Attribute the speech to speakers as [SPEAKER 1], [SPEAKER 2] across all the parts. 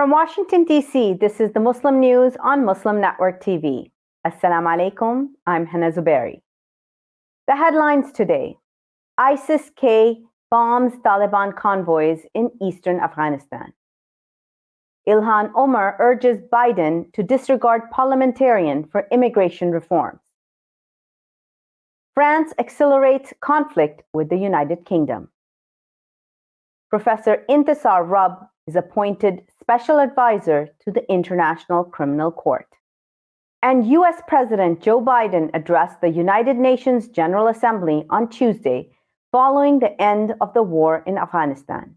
[SPEAKER 1] From Washington, D.C., this is the Muslim News on Muslim Network TV. Assalamu alaikum, I'm Hena Zuberi. The headlines today: ISIS-K bombs Taliban convoys in eastern Afghanistan. Ilhan Omar urges Biden to disregard Parliamentarian for immigration reforms. France accelerates conflict with the United Kingdom. Professor Intisar Rubb is appointed Special Advisor to the International Criminal Court. And U.S. President Joe Biden addressed the United Nations General Assembly on Tuesday following the end of the war in Afghanistan.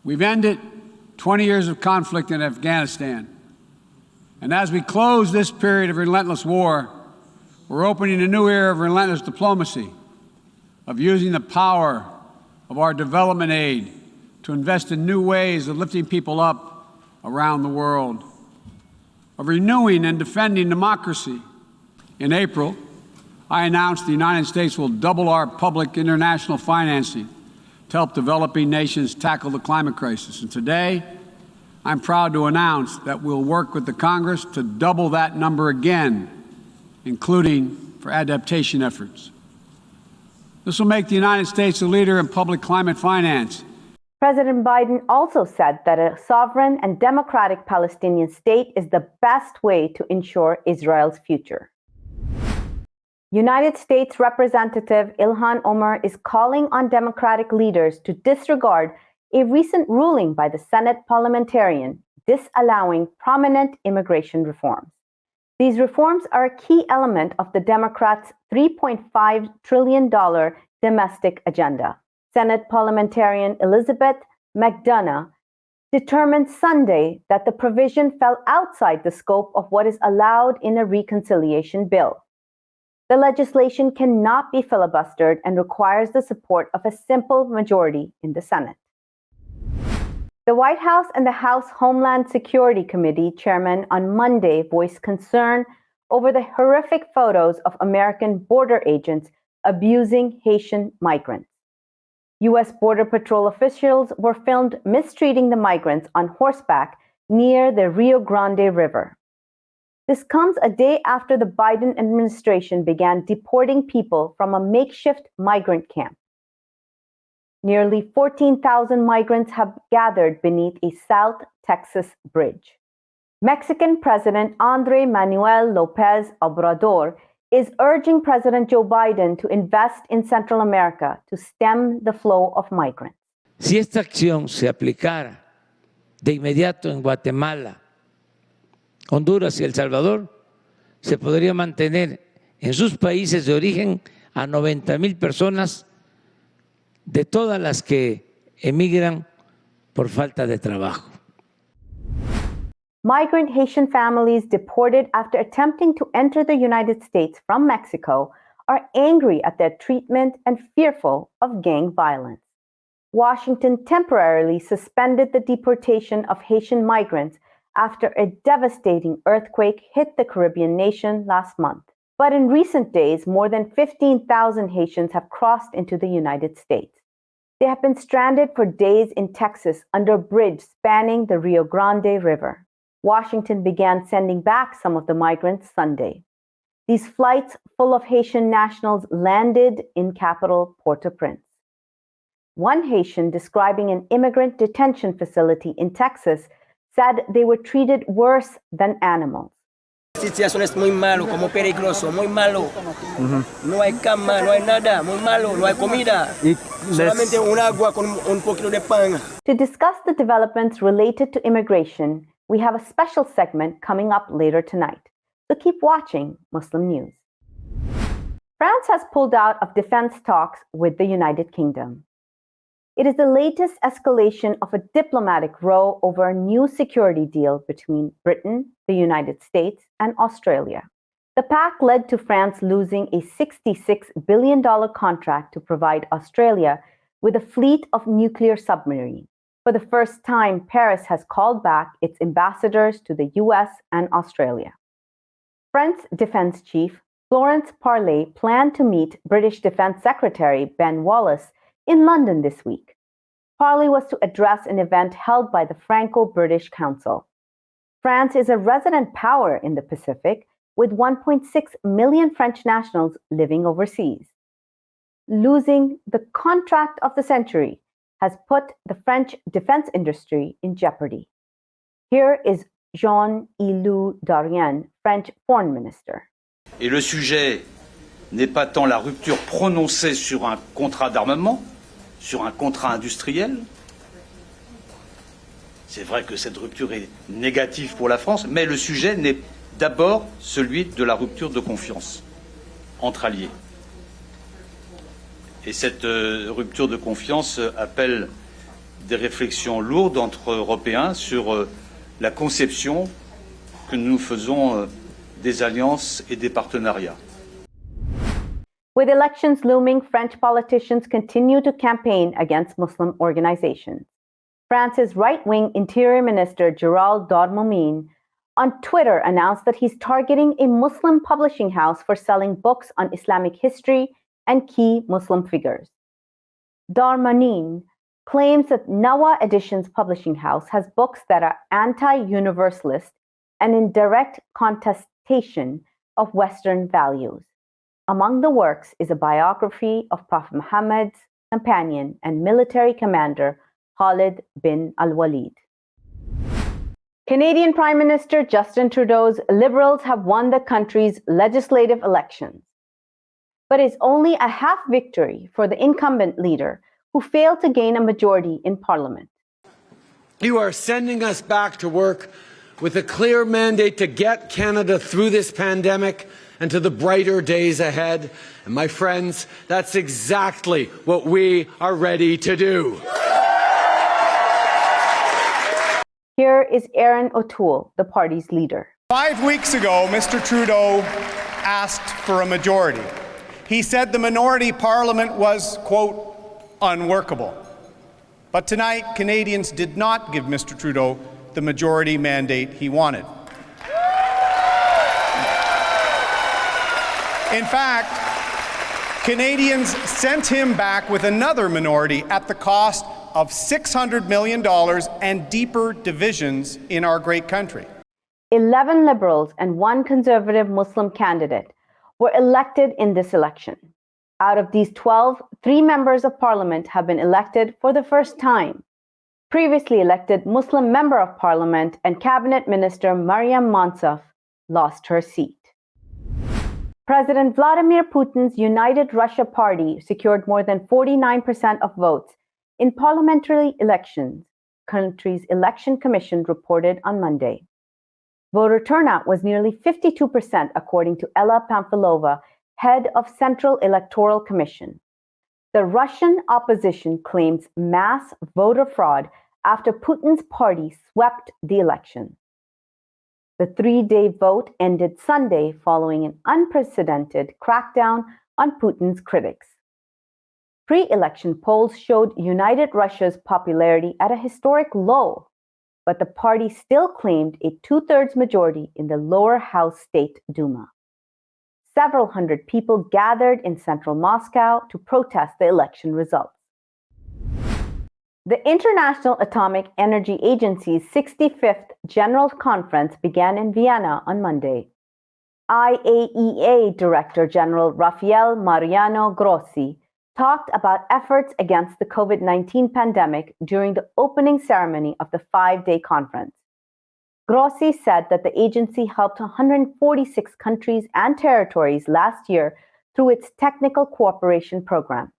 [SPEAKER 2] We've ended 20 years of conflict in Afghanistan. And as we close this period of relentless war, we're opening a new era of relentless diplomacy, of using the power of our development aid to invest in new ways of lifting people up around the world, of renewing and defending democracy. In April, I announced the United States will double our public international financing to help developing nations tackle the climate crisis. And today, I'm proud to announce that we'll work with the Congress to double that number again, including for adaptation efforts. This will make the United States a leader in public climate finance.
[SPEAKER 1] President Biden also said that a sovereign and democratic Palestinian state is the best way to ensure Israel's future. United States Representative Ilhan Omar is calling on Democratic leaders to disregard a recent ruling by the Senate Parliamentarian disallowing prominent immigration reforms. These reforms are a key element of the Democrats' $3.5 trillion domestic agenda. Senate Parliamentarian Elizabeth McDonough determined Sunday that the provision fell outside the scope of what is allowed in a reconciliation bill. The legislation cannot be filibustered and requires the support of a simple majority in the Senate. The White House and the House Homeland Security Committee chairman on Monday voiced concern over the horrific photos of American border agents abusing Haitian migrants. U.S. Border Patrol officials were filmed mistreating the migrants on horseback near the Rio Grande River. This comes a day after the Biden administration began deporting people from a makeshift migrant camp. Nearly 14,000 migrants have gathered beneath a South Texas bridge. Mexican President Andrés Manuel López Obrador is urging President Joe Biden to invest in Central America to stem the flow of migrants.
[SPEAKER 3] Si esta acción se aplicara de inmediato en Guatemala, Honduras y El Salvador, se podría mantener en sus países de origen a 90,000 personas de todas las que emigran por falta de trabajo.
[SPEAKER 1] Migrant Haitian families deported after attempting to enter the United States from Mexico are angry at their treatment and fearful of gang violence. Washington temporarily suspended the deportation of Haitian migrants after a devastating earthquake hit the Caribbean nation last month. But in recent days, more than 15,000 Haitians have crossed into the United States. They have been stranded for days in Texas under a bridge spanning the Rio Grande River. Washington began sending back some of the migrants Sunday. These flights full of Haitian nationals landed in capital Port-au-Prince. One Haitian describing an immigrant detention facility in Texas said they were treated worse than animals.
[SPEAKER 4] La situación es muy malo, como peligroso, muy malo. No hay cama, no hay nada, muy malo, no hay comida. Solamente un agua con un poquito de pan.
[SPEAKER 1] To discuss the developments related to immigration, we have a special segment coming up later tonight. So keep watching Muslim News. France has pulled out of defense talks with the United Kingdom. It is the latest escalation of a diplomatic row over a new security deal between Britain, the United States, and Australia. The pact led to France losing a $66 billion contract to provide Australia with a fleet of nuclear submarines. For the first time, Paris has called back its ambassadors to the US and Australia. French Defense Chief Florence Parly planned to meet British Defense Secretary Ben Wallace in London this week. Parley was to address an event held by the Franco-British Council. France is a resident power in the Pacific, with 1.6 million French nationals living overseas. Losing the contract of the century has put the French defense industry in jeopardy. Here is Jean-Yves Le Drian, French Foreign Minister.
[SPEAKER 5] Et le sujet n'est pas tant la rupture prononcée sur un contrat d'armement, sur un contrat industriel. C'est vrai que cette rupture est négative pour la France, mais le sujet n'est d'abord celui de la rupture de confiance entre alliés. Et cette rupture de confiance appelle des réflexions lourdes entre Européens sur la conception que nous faisons des alliances et des partenariats.
[SPEAKER 1] With elections looming, French politicians continue to campaign against Muslim organizations. France's right-wing Interior Minister Gérald Darmanin on Twitter announced that he's targeting a Muslim publishing house for selling books on Islamic history and key Muslim figures. Darmanin claims that Nawa Editions publishing house has books that are anti-universalist and in direct contestation of Western values. Among the works is a biography of Prophet Muhammad's companion and military commander Khalid bin al-Walid. Canadian Prime Minister Justin Trudeau's Liberals have won the country's legislative elections. But it's only a half victory for the incumbent leader who failed to gain a majority in Parliament.
[SPEAKER 6] You are sending us back to work with a clear mandate to get Canada through this pandemic and to the brighter days ahead. And my friends, that's exactly what we are ready to do.
[SPEAKER 1] Here is Aaron O'Toole, the party's leader.
[SPEAKER 7] 5 weeks ago, Mr. Trudeau asked for a majority. He said the minority parliament was, quote, unworkable. But tonight, Canadians did not give Mr. Trudeau the majority mandate he wanted. In fact, Canadians sent him back with another minority at the cost of $600 million and deeper divisions in our great country.
[SPEAKER 1] 11 Liberals and 1 Conservative Muslim candidate were elected in this election. Out of these 12, 3 members of Parliament have been elected for the first time. Previously elected Muslim Member of Parliament and Cabinet Minister Maryam Monsaf lost her seat. President Vladimir Putin's United Russia party secured more than 49% of votes in parliamentary elections, country's election commission reported on Monday. Voter turnout was nearly 52%, according to Ella Pamfilova, head of Central Electoral Commission. The Russian opposition claims mass voter fraud after Putin's party swept the election. The 3-day vote ended Sunday following an unprecedented crackdown on Putin's critics. Pre-election polls showed United Russia's popularity at a historic low, but the party still claimed a 2/3 majority in the lower house State Duma. Several hundred people gathered in central Moscow to protest the election results. The International Atomic Energy Agency's 65th General Conference began in Vienna on Monday. IAEA Director General Rafael Mariano Grossi talked about efforts against the COVID-19 pandemic during the opening ceremony of the 5-day conference. Grossi said that the agency helped 146 countries and territories last year through its Technical Cooperation Program.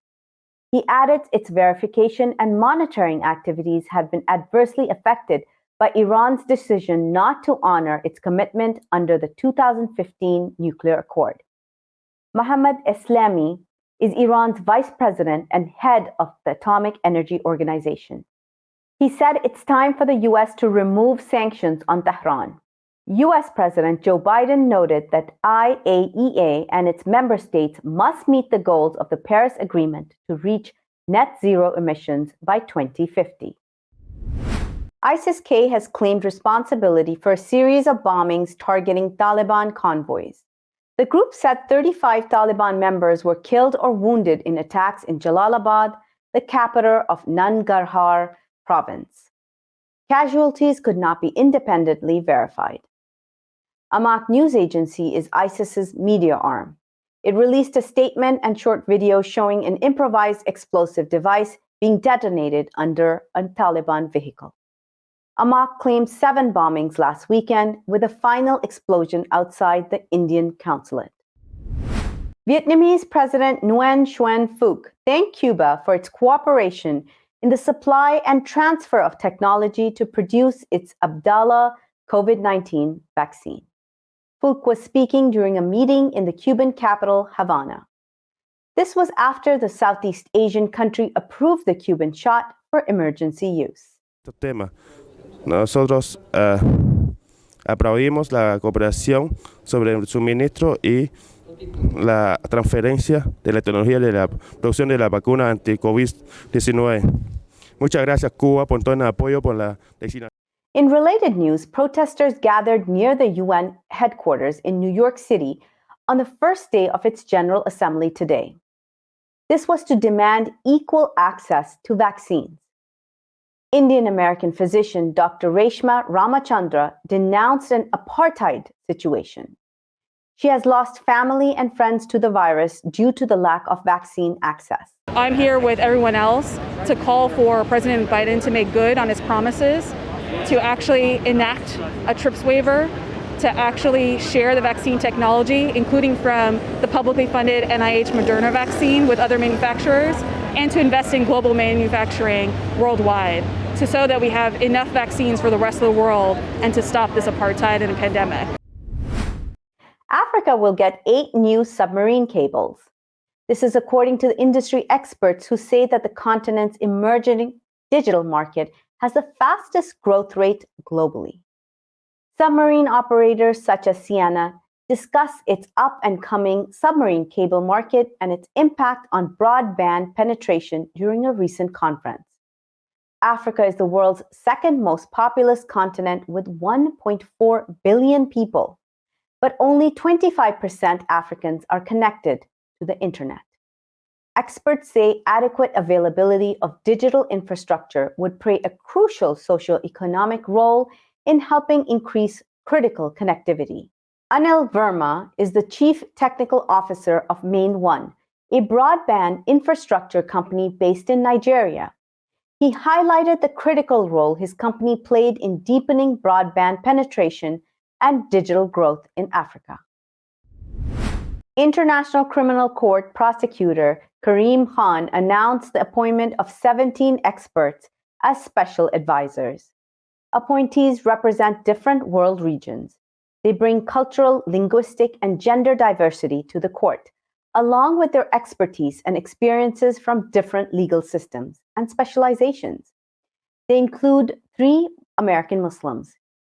[SPEAKER 1] He added its verification and monitoring activities had been adversely affected by Iran's decision not to honor its commitment under the 2015 nuclear accord. Mohammad Eslami is Iran's vice president and head of the Atomic Energy Organization. He said it's time for the U.S. to remove sanctions on Tehran. U.S. President Joe Biden noted that IAEA and its member states must meet the goals of the Paris Agreement to reach net zero emissions by 2050. ISIS-K has claimed responsibility for a series of bombings targeting Taliban convoys. The group said 35 Taliban members were killed or wounded in attacks in Jalalabad, the capital of Nangarhar province. Casualties could not be independently verified. Amaq news agency is ISIS's media arm. It released a statement and short video showing an improvised explosive device being detonated under a Taliban vehicle. Amaq claimed 7 bombings last weekend, with a final explosion outside the Indian consulate. Vietnamese President Nguyen Xuan Phuc thanked Cuba for its cooperation in the supply and transfer of technology to produce its Abdala COVID-19 vaccine. Phuc was speaking during a meeting in the Cuban capital, Havana. This was after the Southeast Asian country approved the Cuban shot for emergency use.
[SPEAKER 8] Nosotros aplaudimos la cooperación sobre el suministro y la transferencia de la tecnología de la producción de la vacuna anti-COVID-19. Muchas gracias, Cuba, por todo el apoyo por la decisión.
[SPEAKER 1] In related news, protesters gathered near the UN headquarters in New York City on the first day of its General Assembly today. This was to demand equal access to vaccines. Indian-American physician Dr. Reshma Ramachandra denounced an apartheid situation. She has lost family and friends to the virus due to the lack of vaccine access.
[SPEAKER 9] I'm here with everyone else to call for President Biden to make good on his promises, to actually enact a TRIPS waiver, to actually share the vaccine technology, including from the publicly funded NIH Moderna vaccine with other manufacturers, and to invest in global manufacturing worldwide, so that we have enough vaccines for the rest of the world and to stop this apartheid and pandemic.
[SPEAKER 1] Africa will get 8 new submarine cables. This is according to the industry experts who say that the continent's emerging digital market has the fastest growth rate globally. Submarine operators such as Sr.Hena discuss its up-and-coming submarine cable market and its impact on broadband penetration during a recent conference. Africa is the world's second most populous continent with 1.4 billion people, but only 25% Africans are connected to the internet. Experts say adequate availability of digital infrastructure would play a crucial socio-economic role in helping increase critical connectivity. Anil Verma is the Chief Technical Officer of Main One, a broadband infrastructure company based in Nigeria. He highlighted the critical role his company played in deepening broadband penetration and digital growth in Africa. International Criminal Court prosecutor Karim Khan announced the appointment of 17 experts as special advisors. Appointees represent different world regions. They bring cultural, linguistic, and gender diversity to the court, along with their expertise and experiences from different legal systems and specializations. They include 3 American Muslims.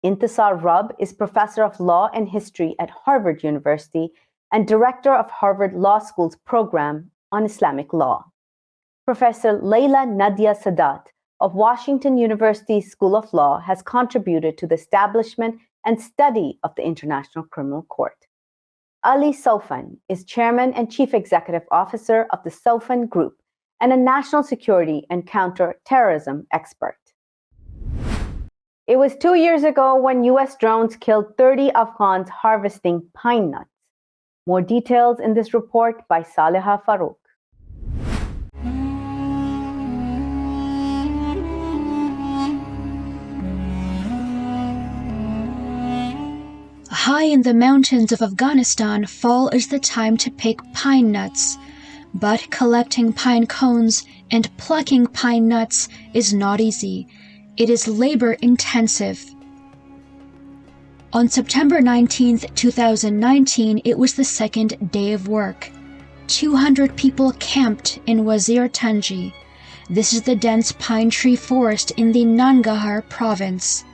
[SPEAKER 1] Intisar Rub is professor of law and history at Harvard University and director of Harvard Law School's program on Islamic law. Professor Layla Nadia Sadat of Washington University School of Law has contributed to the establishment and study of the International Criminal Court. Ali Soufan is chairman and chief executive officer of the Soufan Group and a national security and counter-terrorism expert. It was 2 years ago when U.S. drones killed 30 Afghans harvesting pine nuts. More details in this report by Saleha Farouk.
[SPEAKER 10] High in the mountains of Afghanistan, fall is the time to pick pine nuts. But collecting pine cones and plucking pine nuts is not easy. It is labor-intensive. On September 19, 2019, it was the second day of work. 200 people camped in Wazir Tanji. This is the dense pine tree forest in the Nangarhar province.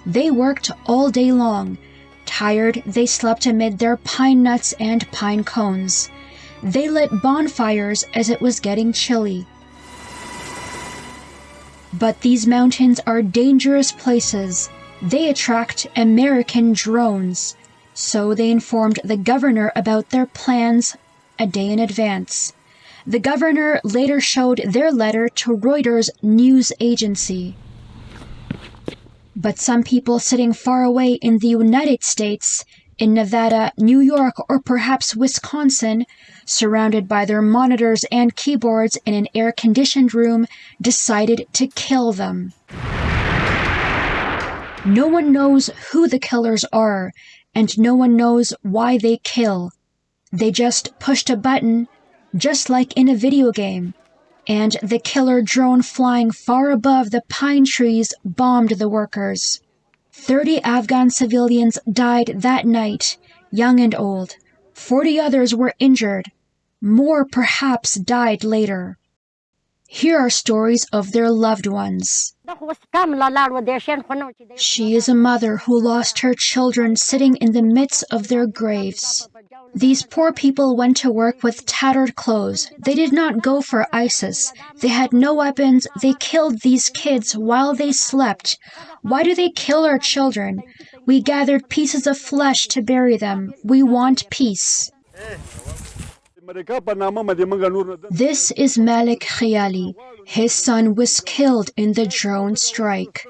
[SPEAKER 10] They worked all day long. Tired, they slept amid their pine nuts and pine cones. They lit bonfires as it was getting chilly. But these mountains are dangerous places. They attract American drones. So they informed the governor about their plans a day in advance. The governor later showed their letter to Reuters news agency. But some people sitting far away in the United States, in Nevada, New York, or perhaps Wisconsin, surrounded by their monitors and keyboards in an air-conditioned room, decided to kill them. No one knows who the killers are, and no one knows why they kill. They just pushed a button, just like in a video game, and the killer drone flying far above the pine trees bombed the workers. 30 Afghan civilians died that night, young and old. 40 others were injured. More perhaps died later. Here are stories of their loved ones. She is a mother who lost her children sitting in the midst of their graves. These poor people went to work with tattered clothes. They did not go for ISIS. They had no weapons. They killed these kids while they slept. Why do they kill our children? We gathered pieces of flesh to bury them. We want peace. This is Malik Khiali. His son was killed in the drone strike.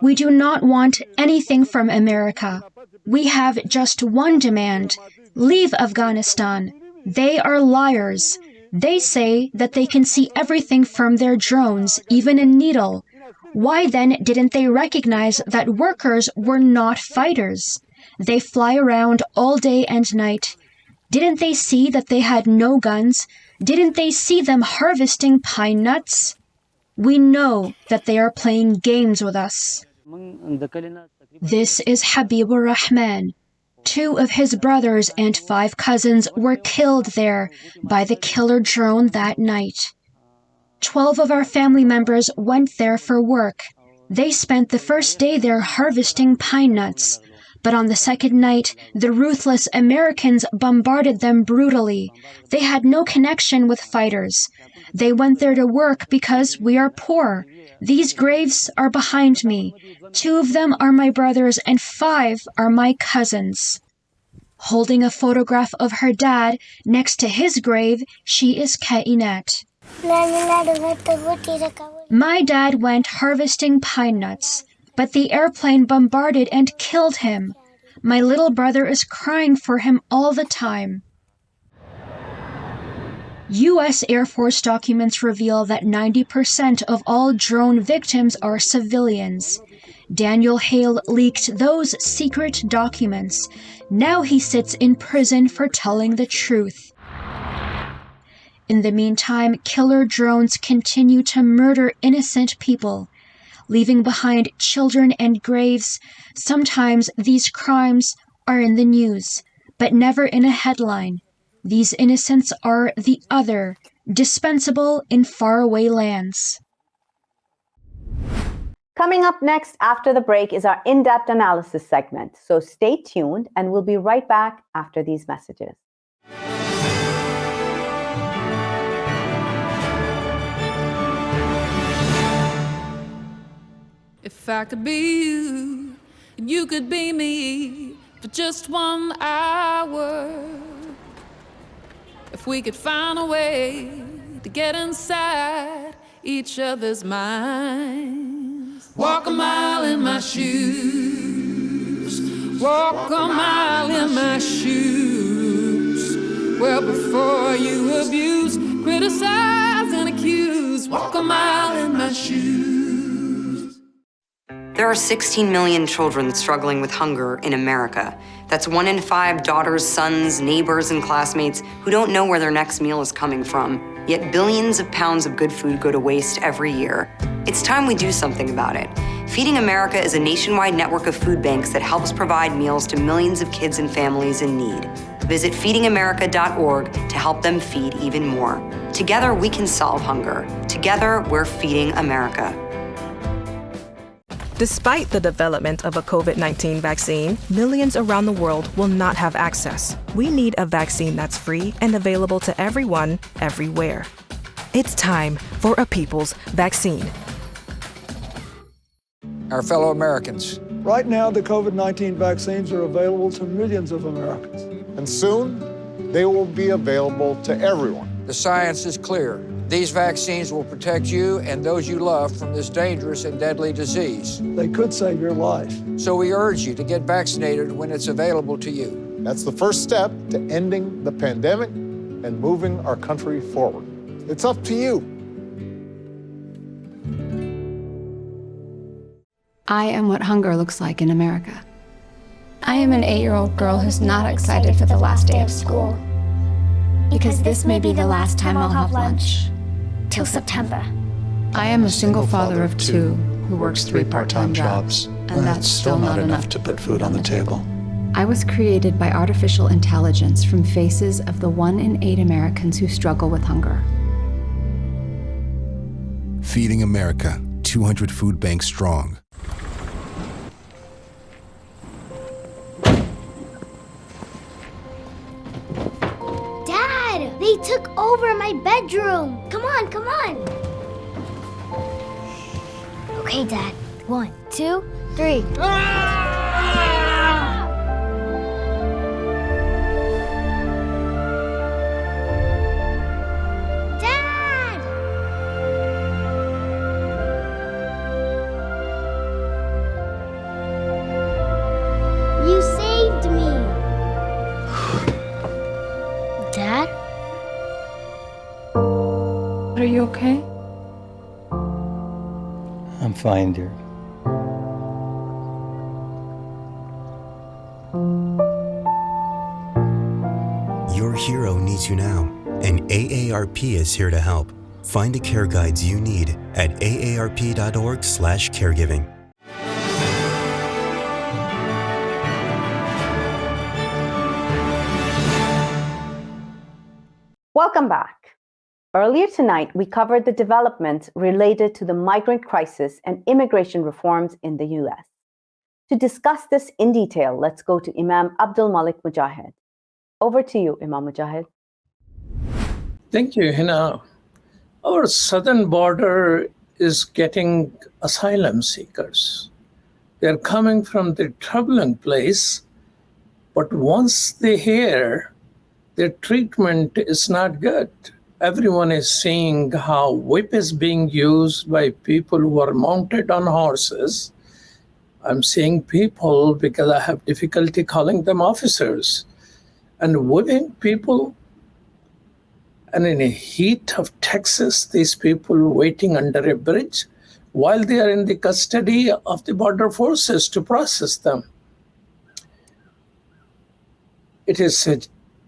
[SPEAKER 10] We do not want anything from America. We have just one demand. Leave Afghanistan. They are liars. They say that they can see everything from their drones, even a needle. Why then didn't they recognize that workers were not fighters? They fly around all day and night. Didn't they see that they had no guns? Didn't they see them harvesting pine nuts? We know that they are playing games with us. This is Habibur Rahman. 2 of his brothers and 5 cousins were killed there by the killer drone that night. 12 of our family members went there for work. They spent the first day there harvesting pine nuts. But on the second night, the ruthless Americans bombarded them brutally. They had no connection with fighters. They went there to work because we are poor. These graves are behind me. 2 of them are my brothers and 5 are my cousins. Holding a photograph of her dad next to his grave, she is Kainat. My dad went harvesting pine nuts, but the airplane bombarded and killed him. My little brother is crying for him all the time. U.S. Air Force documents reveal that 90% of all drone victims are civilians. Daniel Hale leaked those secret documents. Now he sits in prison for telling the truth. In the meantime, killer drones continue to murder innocent people, leaving behind children and graves. Sometimes these crimes are in the news, but never in a headline. These innocents are the other, dispensable in faraway lands.
[SPEAKER 1] Coming up next after the break is our in-depth analysis segment. So stay tuned and we'll be right back after these messages.
[SPEAKER 11] If I could be you, and you could be me for just 1 hour. If we could find a way to get inside each other's minds. Walk a mile in my shoes. Walk a mile in my shoes. Well, before you abuse, criticize, and accuse. Walk a mile in my shoes.
[SPEAKER 12] There are 16 million children struggling with hunger in America. That's 1 in 5 daughters, sons, neighbors, and classmates who don't know where their next meal is coming from. Yet billions of pounds of good food go to waste every year. It's time we do something about it. Feeding America is a nationwide network of food banks that helps provide meals to millions of kids and families in need. Visit feedingamerica.org to help them feed even more. Together, we can solve hunger. Together, we're feeding America.
[SPEAKER 13] Despite the development of a COVID-19 vaccine, millions around the world will not have access. We need a vaccine that's free and available to everyone, everywhere. It's time for a people's vaccine.
[SPEAKER 14] Our fellow Americans.
[SPEAKER 15] Right now, the COVID-19 vaccines are available to millions of Americans.
[SPEAKER 16] And soon, they will be available to everyone.
[SPEAKER 14] The science is clear. These vaccines will protect you and those you love from this dangerous and deadly disease.
[SPEAKER 15] They could save your life.
[SPEAKER 14] So we urge you to get vaccinated when it's available to you.
[SPEAKER 16] That's the first step to ending the pandemic and moving our country forward. It's up to you.
[SPEAKER 17] I am what hunger looks like in America. I am an 8-year-old girl who's not excited for the last day of school. Because this may be the last time I'll have lunch.
[SPEAKER 18] Till September.
[SPEAKER 17] I am a single father of 2 who works 3 part-time jobs, and that's still not enough to put food on the table. I was created by artificial intelligence from faces of the 1 in 8 Americans who struggle with hunger.
[SPEAKER 19] Feeding America, 200 food banks strong.
[SPEAKER 18] Dad, they took over my bedroom. Come on, come on. Okay, Dad. 1, 2, 3. You saved me. Dad?
[SPEAKER 17] Are you okay?
[SPEAKER 20] I'm fine, dear.
[SPEAKER 21] Your hero needs you now, and AARP is here to help. Find the care guides you need at aarp.org/caregiving.
[SPEAKER 1] Welcome back. Earlier tonight, we covered the developments related to the migrant crisis and immigration reforms in the U.S. To discuss this in detail, let's go to Imam Abdul Malik Mujahid. Over to you, Imam Mujahid.
[SPEAKER 22] Thank you, Hena. Our southern border is getting asylum seekers. They're coming from the troubling place, but once they're here, their treatment is not good. Everyone is seeing how whip is being used by people who are mounted on horses. I'm seeing people, because I have difficulty calling them officers, and whipping people. And in the heat of Texas, these people waiting under a bridge while they are in the custody of the border forces to process them. It is a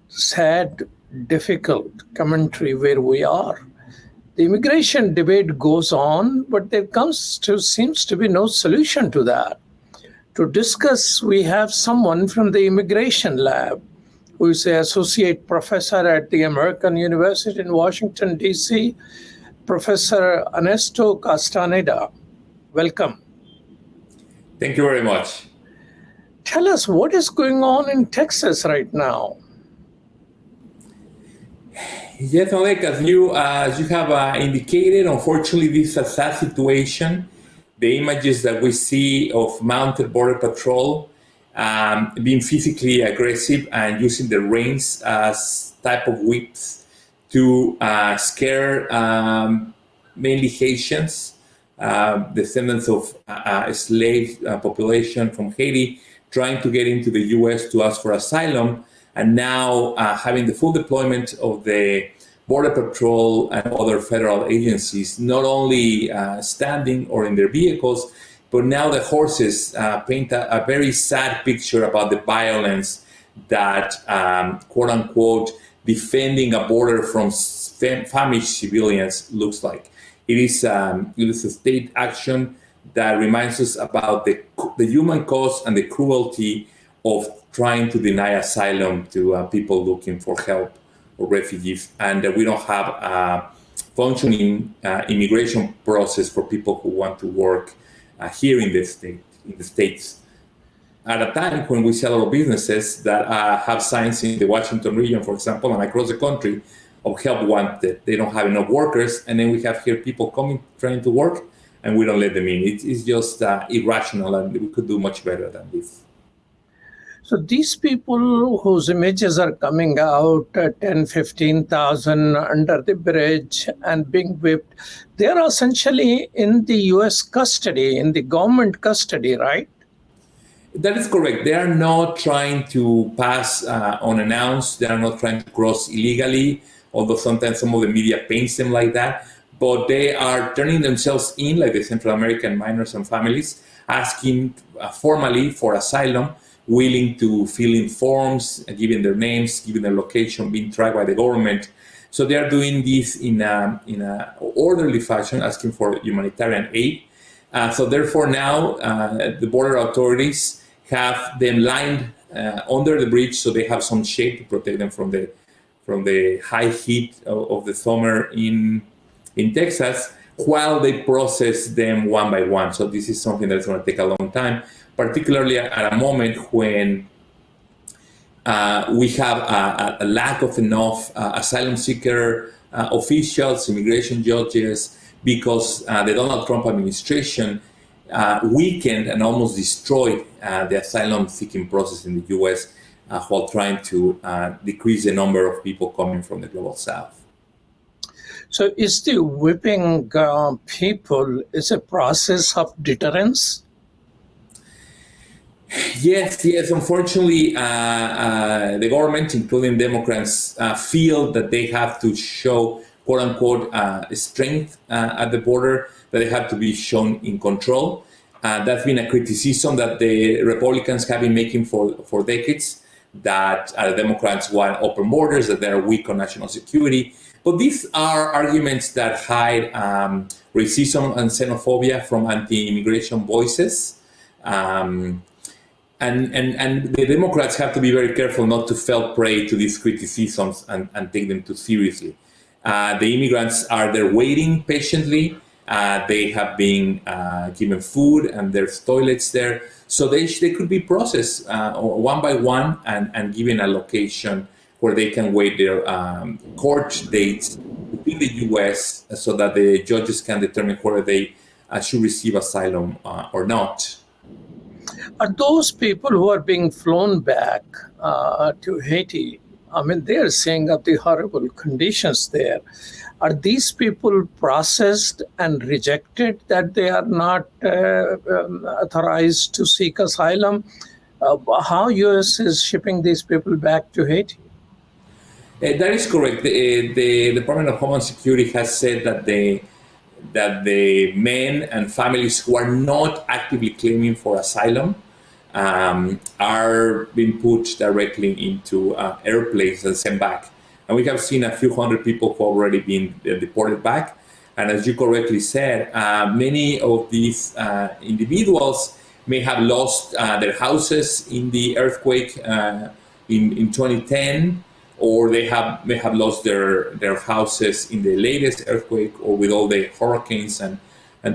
[SPEAKER 22] sad, difficult commentary where we are. The immigration debate goes on, but there seems to be no solution to that. To discuss, we have someone from the immigration lab, who is an associate professor at the American University in Washington, D.C., Professor Ernesto Castaneda. Welcome.
[SPEAKER 23] Thank you very much.
[SPEAKER 22] Tell us what is going on in Texas right now.
[SPEAKER 23] Yes, Oleg, as you have indicated, unfortunately, this is a sad situation. The images that we see of mounted border patrol being physically aggressive and using the reins as type of whips to scare mainly Haitians, descendants of slave population from Haiti, trying to get into the U.S. to ask for asylum, and now having the full deployment of the Border Patrol and other federal agencies, not only standing or in their vehicles, but now the horses paint a very sad picture about the violence that, quote unquote, defending a border from famished civilians looks like. It is a state action that reminds us about the human cost and the cruelty of trying to deny asylum to people looking for help or refugees, and that we don't have a functioning immigration process for people who want to work here in the States. At a time when we see a lot of businesses that have signs in the Washington region, for example, and across the country, of help wanted. They don't have enough workers, and then we have here people coming, trying to work, and we don't let them in. It's just irrational, and we could do much better than this.
[SPEAKER 22] So these people whose images are coming out, 10, 15,000 under the bridge and being whipped, they're essentially in the U.S. custody, in the government custody, right?
[SPEAKER 23] That is correct. They are not trying to pass unannounced. They are not trying to cross illegally, although sometimes some of the media paints them like that. But they are turning themselves in, like the Central American minors and families, asking formally for asylum, willing to fill in forms, giving their names, giving their location, being tracked by the government. So they are doing this in a orderly fashion, asking for humanitarian aid. So therefore now the border authorities have them lined under the bridge, so they have some shade to protect them from the high heat of the summer in Texas, while they process them one by one. So this is something that's going to take a long time, particularly at a moment when we have a lack of enough asylum seeker officials, immigration judges, because the Donald Trump administration weakened and almost destroyed the asylum seeking process in the U.S. While trying to decrease the number of people coming from the global south.
[SPEAKER 22] So is the whipping people is a process of deterrence?
[SPEAKER 23] Yes. Unfortunately, the government, including Democrats, feel that they have to show, quote unquote, strength at the border, that they have to be shown in control. That's been a criticism that the Republicans have been making for decades, that the Democrats want open borders, that they're weak on national security. But these are arguments that hide racism and xenophobia from anti-immigration voices. And the Democrats have to be very careful not to fall prey to these criticisms and take them too seriously. The immigrants are there waiting patiently. They have been given food and there's toilets there. So they could be processed one by one and given a location where they can wait their court dates in the U.S. so that the judges can determine whether they should receive asylum or not.
[SPEAKER 22] Are those people who are being flown back to Haiti, I mean, they're saying of the horrible conditions there. Are these people processed and rejected, that they are not authorized to seek asylum? How U.S. is shipping these people back to Haiti?
[SPEAKER 23] That is correct. The Department of Homeland Security has said that the men and families who are not actively claiming for asylum are being put directly into airplanes and sent back. And we have seen a few hundred people who have already been deported back. And as you correctly said, many of these individuals may have lost their houses in the earthquake in 2010, or they may have lost their houses in the latest earthquake, or with all the hurricanes and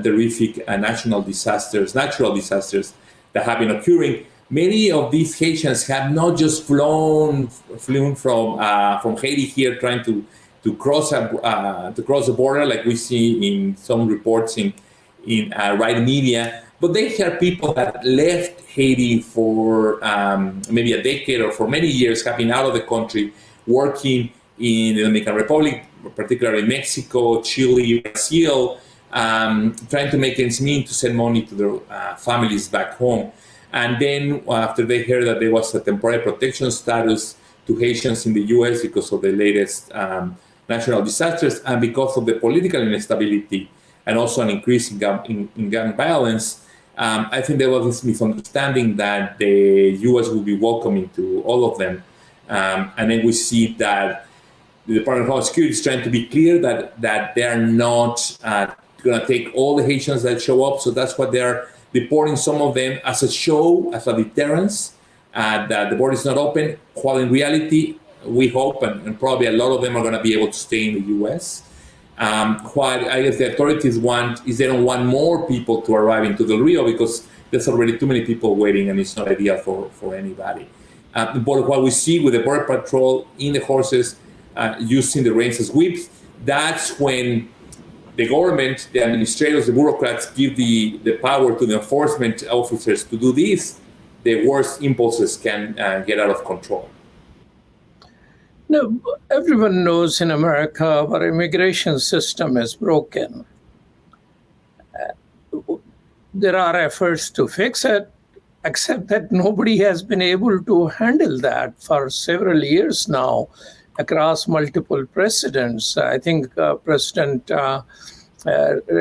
[SPEAKER 23] terrific natural disasters that have been occurring. Many of these Haitians have not just flown from Haiti here, trying to cross the border, like we see in some reports in right media. But they are people that left Haiti for maybe a decade or for many years, have been out of the country, working in the Dominican Republic, particularly Mexico, Chile, Brazil, trying to make ends meet to send money to their families back home. And then after they heard that there was a temporary protection status to Haitians in the U.S. because of the latest natural disasters and because of the political instability and also an increase in gang violence, I think there was this misunderstanding that the U.S. would be welcoming to all of them. And then we see that the Department of Homeland Security is trying to be clear that they are not going to take all the Haitians that show up. So that's what they're deporting some of them as a show, as a deterrence, that the border is not open, while in reality, we hope, and probably a lot of them are going to be able to stay in the U.S. What I guess the authorities want is they don't want more people to arrive into Del Rio because there's already too many people waiting and it's not ideal for anybody. But what we see with the Border Patrol in the horses using the reins as whips, that's when the government, the administrators, the bureaucrats give the power to the enforcement officers to do this. the worst impulses can get out of control.
[SPEAKER 22] No, everyone knows in America our immigration system is broken. There are efforts to fix it, except that nobody has been able to handle that for several years now across multiple presidents. I think President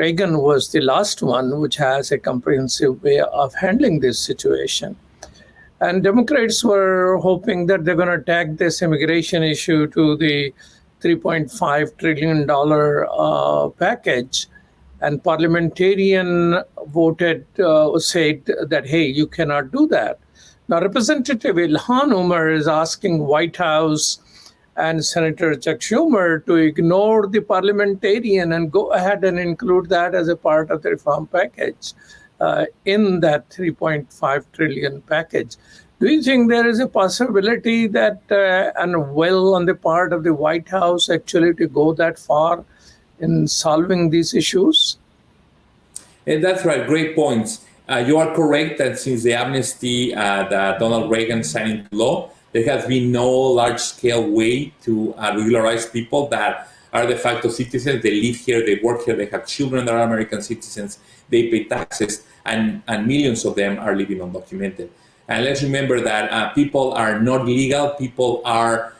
[SPEAKER 22] Reagan was the last one which has a comprehensive way of handling this situation. And Democrats were hoping that they're going to tag this immigration issue to the $3.5 trillion package. And Parliamentarian voted, said that, hey, you cannot do that. Now, Representative Ilhan Omar is asking White House and Senator Chuck Schumer to ignore the Parliamentarian and go ahead and include that as a part of the reform package in that $3.5 trillion package. Do you think there is a possibility that and will on the part of the White House actually to go that far in solving these issues?
[SPEAKER 23] And that's right, great points. You are correct that since the amnesty that Donald Reagan signed into law, there has been no large-scale way to regularize people that are de facto citizens. They live here, they work here, they have children that are American citizens, they pay taxes, and millions of them are living undocumented. And let's remember that people are not legal, people are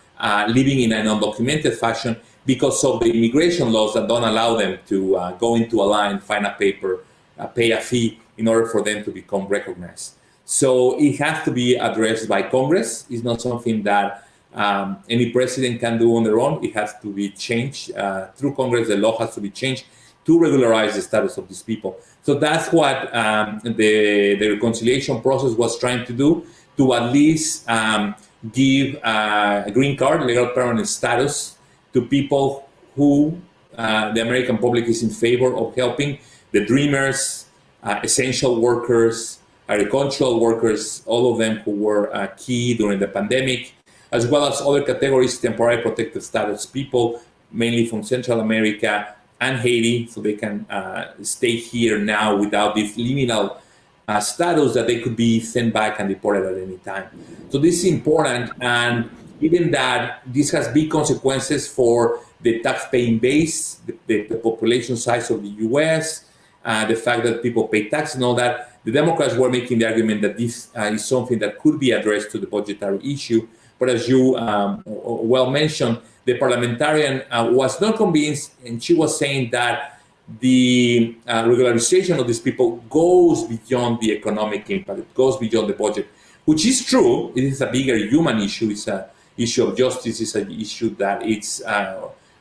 [SPEAKER 23] living in an undocumented fashion because of the immigration laws that don't allow them to go into a line, find a paper, pay a fee in order for them to become recognized. So it has to be addressed by Congress. It's not something that any president can do on their own. It has to be changed through Congress. The law has to be changed to regularize the status of these people. So that's what the reconciliation process was trying to do, to at least give a green card, legal permanent status, to people who the American public is in favor of helping, the dreamers, essential workers, agricultural workers, all of them who were key during the pandemic, as well as other categories, temporary protected status people, mainly from Central America and Haiti, so they can stay here now without this liminal status that they could be sent back and deported at any time. So this is important, and even that this has big consequences for the tax-paying base, the population size of the U.S., the fact that people pay tax and all that. The Democrats were making the argument that this is something that could be addressed to the budgetary issue. But as you well mentioned, the parliamentarian was not convinced, and she was saying that the regularization of these people goes beyond the economic impact, it goes beyond the budget, which is true. It is a bigger human issue. It's an issue of justice. It's an issue that it's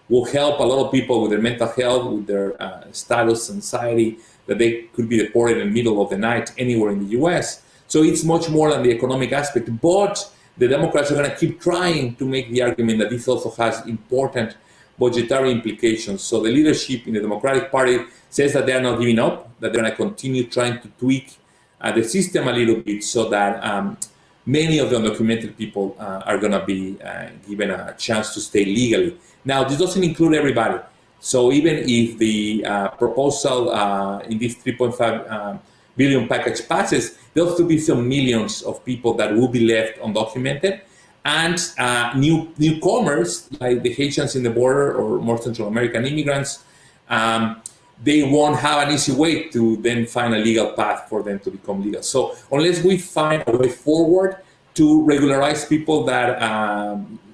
[SPEAKER 23] will help a lot of people with their mental health, with their status, anxiety, that they could be deported in the middle of the night anywhere in the U.S. So it's much more than the economic aspect. But the Democrats are going to keep trying to make the argument that this also has important budgetary implications. So the leadership in the Democratic Party says that they are not giving up, that they're going to continue trying to tweak the system a little bit so that many of the undocumented people are going to be given a chance to stay legally. Now, this doesn't include everybody. So even if the proposal in this 3.5 billion package passes, there'll still be some millions of people that will be left undocumented, and newcomers like the Haitians in the border or more Central American immigrants, they won't have an easy way to then find a legal path for them to become legal. So unless we find a way forward to regularize people that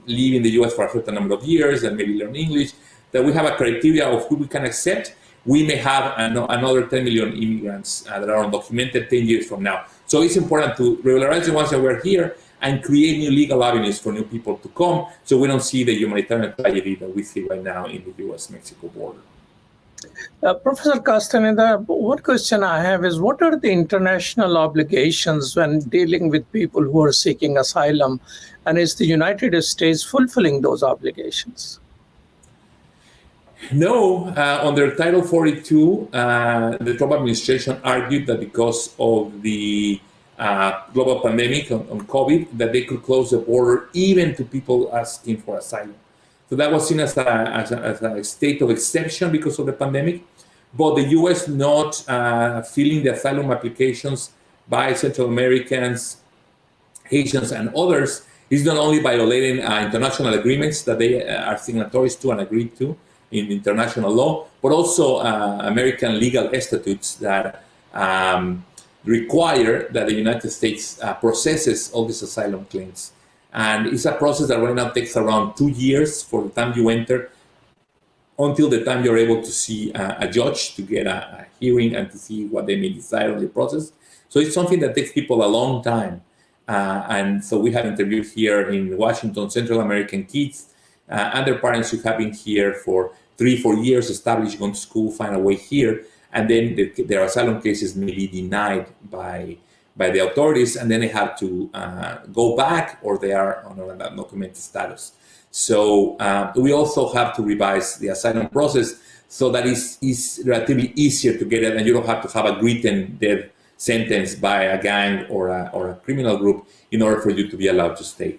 [SPEAKER 23] live in the U.S. for a certain number of years and maybe learn English, that we have a criteria of who we can accept, we may have another 10 million immigrants that are undocumented 10 years from now. So it's important to regularize the ones that were here and create new legal avenues for new people to come, so we don't see the humanitarian tragedy that we see right now in the U.S.-Mexico border.
[SPEAKER 22] Professor Castaneda, one question I have is, what are the international obligations when dealing with people who are seeking asylum, and is the United States fulfilling those obligations?
[SPEAKER 23] No, under Title 42, the Trump administration argued that because of the global pandemic on COVID, that they could close the border even to people asking for asylum. So that was seen as a state of exception because of the pandemic. But the U.S. not filling the asylum applications by Central Americans Haitians and others is not only violating international agreements that they are signatories to and agreed to in international law, but also American legal statutes that require that the United States processes all these asylum claims. And it's a process that right now takes around 2 years from the time you enter until the time you're able to see a judge, to get a hearing and to see what they may decide on the process. So it's something that takes people a long time. And so we have interviewed here in Washington, Central American kids and their parents who have been here for 3-4 years, established, gone to school, find a way here, and then their asylum cases may be denied by the authorities, and then they have to go back, or they are on an undocumented status. So we also have to revise the asylum process so that it's relatively easier to get it, and you don't have to have a written death sentence by a gang or a criminal group in order for you to be allowed to stay.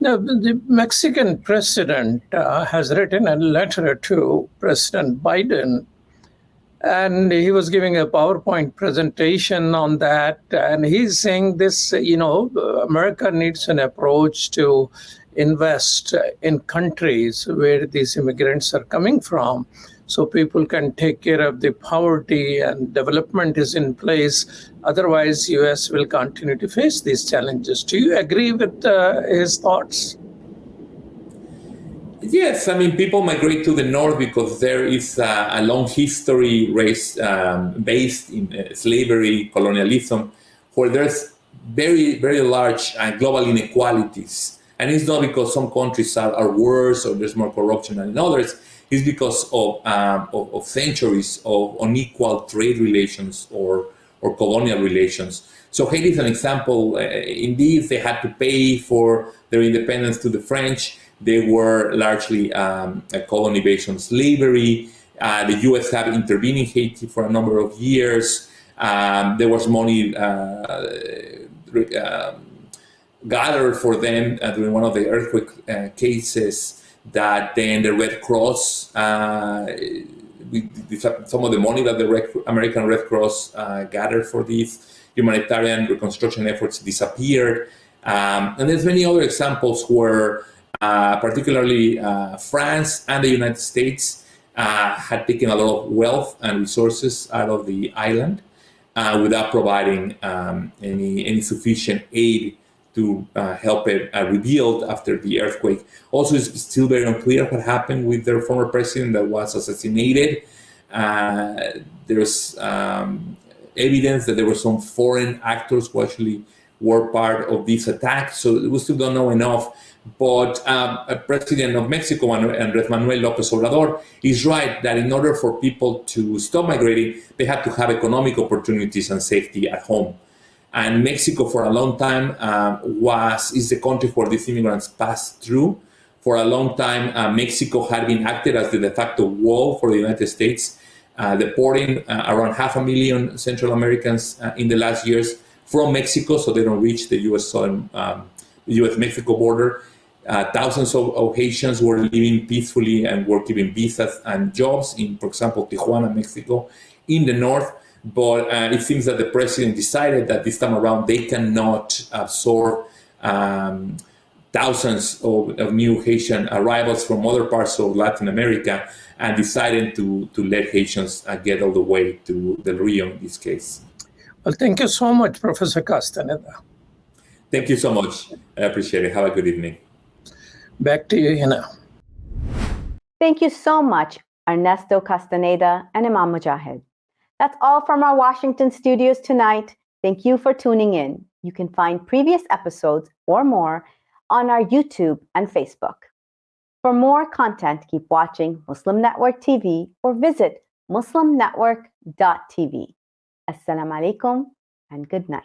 [SPEAKER 22] Now, the Mexican president has written a letter to President Biden, and he was giving a PowerPoint presentation on that. And he's saying this, America needs an approach to invest in countries where these immigrants are coming from, so people can take care of the poverty and development is in place. Otherwise, U.S. will continue to face these challenges. Do you agree with his thoughts?
[SPEAKER 23] Yes, I mean, people migrate to the north because there is a long history based in slavery, colonialism, where there's very, very large global inequalities. And it's not because some countries are worse or there's more corruption than in others. It's because of centuries of unequal trade relations or colonial relations. So Haiti is an example. Indeed, they had to pay for their independence to the French. They were largely a colony based on slavery. The U.S. have intervened in Haiti for a number of years. There was money gathered for them during one of the earthquake cases that then the Red Cross, some of the money that the American Red Cross gathered for these humanitarian reconstruction efforts disappeared. And there's many other examples where particularly France and the United States had taken a lot of wealth and resources out of the island without providing any sufficient aid to help it rebuild after the earthquake. Also, it's still very unclear what happened with their former president that was assassinated. There's evidence that there were some foreign actors who actually were part of this attack, so we still don't know enough. But President of Mexico, Andrés Manuel López Obrador, is right that in order for people to stop migrating, they have to have economic opportunities and safety at home. And Mexico, for a long time, is the country where these immigrants passed through. For a long time, Mexico had been acted as the de facto wall for the United States, deporting around 500,000 Central Americans in the last years from Mexico, so they don't reach the U.S.-Mexico border. Thousands of Haitians were living peacefully and were given visas and jobs in, for example, Tijuana, Mexico, in the north. But it seems that the president decided that this time around they cannot absorb thousands of new Haitian arrivals from other parts of Latin America, and decided to let Haitians get all the way to Del Rio in this case.
[SPEAKER 22] Well, thank you so much, Professor Castaneda.
[SPEAKER 23] Thank you so much. I appreciate it. Have a good evening.
[SPEAKER 22] Back to you, Hena.
[SPEAKER 1] Thank you so much, Ernesto Castaneda and Imam Mujahid. That's all from our Washington studios tonight. Thank you for tuning in. You can find previous episodes or more on our YouTube and Facebook. For more content, keep watching Muslim Network TV or visit muslimnetwork.tv. Assalamu alaikum and good night.